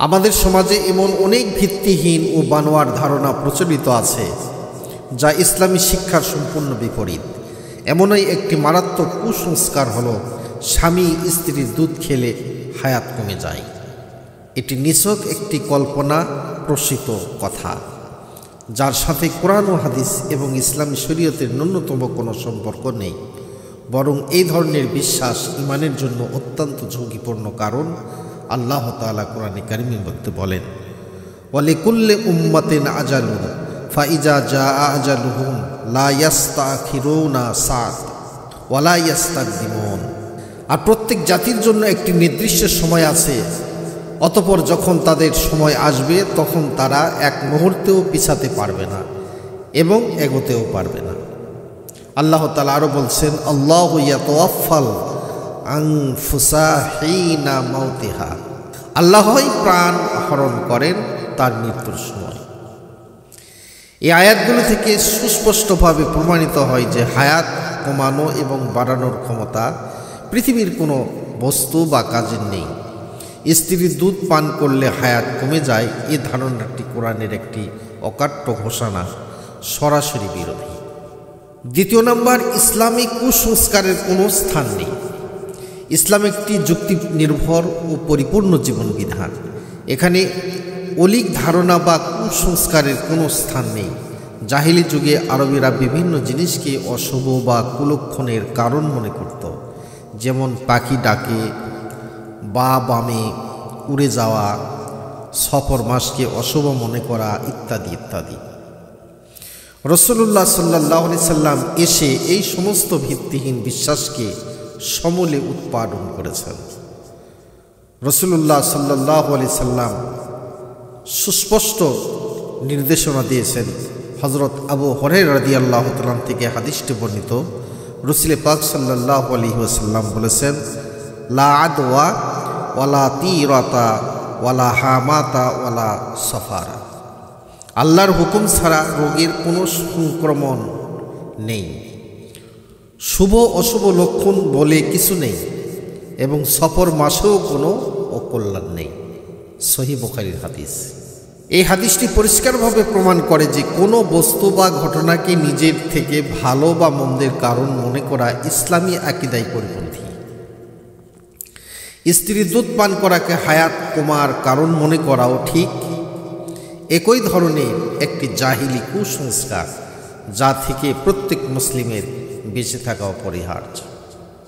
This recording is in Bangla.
আমাদের সমাজে এমন অনেক ভিত্তিহীন ও বানোয়ার ধারণা প্রচলিত আছে যা ইসলামী শিক্ষার সম্পূর্ণ বিপরীত। এমনই একটি মারাত্মক কুসংস্কার হলো স্বামী স্ত্রীর দুধ খেলে হায়াত কমে যায়। এটি নিছক একটি কল্পনা প্রসূত কথা, যার সাথে কোরআন ও হাদিস এবং ইসলামী শরীয়তের ন্যূনতম কোনো সম্পর্ক নেই। বরং এই ধরনের বিশ্বাস ঈমানের জন্য অত্যন্ত ঝুঁকিপূর্ণ, কারণ আল্লাহ তাআলা কোরআনে কারিমের মধ্যে বলেন, ওয়ালিকুল্লি উম্মাতিন আজালুন ফাইজা জাআ আজালুহুম লা ইস্তাখিরুনা সাআত ওয়া লা ইস্তাকদিমুন। আর প্রত্যেক জাতির জন্য একটি নির্দিষ্ট সময় আছে, অতঃপর যখন তাদের সময় আসবে তখন তারা এক মুহূর্তেও পিছাতে পারবে না এবং এগোতেও পারবে না। আল্লাহ তাআলা আরও বলছেন, আল্লাহু ইয়াতাওয়াফাল আনফুসা হিনা মাউতিহা। আল্লাহই প্রাণ হরণ করেন তার মৃত্যুর সময়। এই আয়াতগুলো থেকে সুস্পষ্টভাবে প্রমাণিত হয় যে হায়াত কমানো এবং বাড়ানোর ক্ষমতা পৃথিবীর কোনো বস্তু বা কাজের নেই। স্ত্রীর দুধ পান করলে হায়াত কমে যায়, এ ধারণাটি কোরআনের একটি অকাট্য ঘোষণা, সরাসরি বিরোধী। দ্বিতীয় নম্বর, ইসলামিক কুসংস্কারের কোনো স্থান নেই। ইসলাম একটি যুক্তি নির্ভর ও পরিপূর্ণ জীবন বিধান। এখানে অলীক ধারণা বা কুসংস্কারের কোনো স্থান নেই। জাহিলি যুগে আরবীরা বিভিন্ন জিনিসকে অশুভ বা কুলক্ষণের কারণ মনে করত, যেমন পাখি ডাকে, বা বামে উড়ে যাওয়া, সফর মাসকে অশুভ মনে করা ইত্যাদি ইত্যাদি। রাসূলুল্লাহ সাল্লাল্লাহু আলাইহি সাল্লাম এসে এই সমস্ত ভিত্তিহীন বিশ্বাসকে সমূলে উৎপাদন করেছেন। রাসূলুল্লাহ সাল্লাল্লাহু আলাইহি সাল্লাম সুস্পষ্ট নির্দেশনা দিয়েছেন। হযরত আবু হুরায়রা রাদিয়াল্লাহু তাআলা থেকে হাদিসটি বর্ণিত, রাসূল পাক সাল্লাল্লাহু আলাইহি ওয়াসাল্লাম বলেছেন, লা আদওয়া ওয়ালা তিরাতা ওয়ালা হামাতা ওয়ালা সাফারা। আল্লাহর হুকুম ছাড়া রোগের কোনো সংক্রমণ নেই, শুভ অশুভ লক্ষণ বলে কিছু নেই, এবং সফর মাসেও কোনো অকল্যাণ নেই। সহিহ বুখারীর হাদিস। এই হাদিসটি পরিষ্কারভাবে প্রমাণ করে যে কোনো বস্তু বা ঘটনাকে নিজের থেকে ভালো বা মন্দের কারণ মনে করা ইসলামী আকীদায় পরিপন্থী। স্ত্রীর দুধ পান করাকে হায়াত কমার কারণ মনে করাও ঠিক একই ধরনের একটি জাহিলি কুসংস্কার, যা থেকে প্রত্যেক মুসলিমের বেঁচে থাকা অপরিহার্য।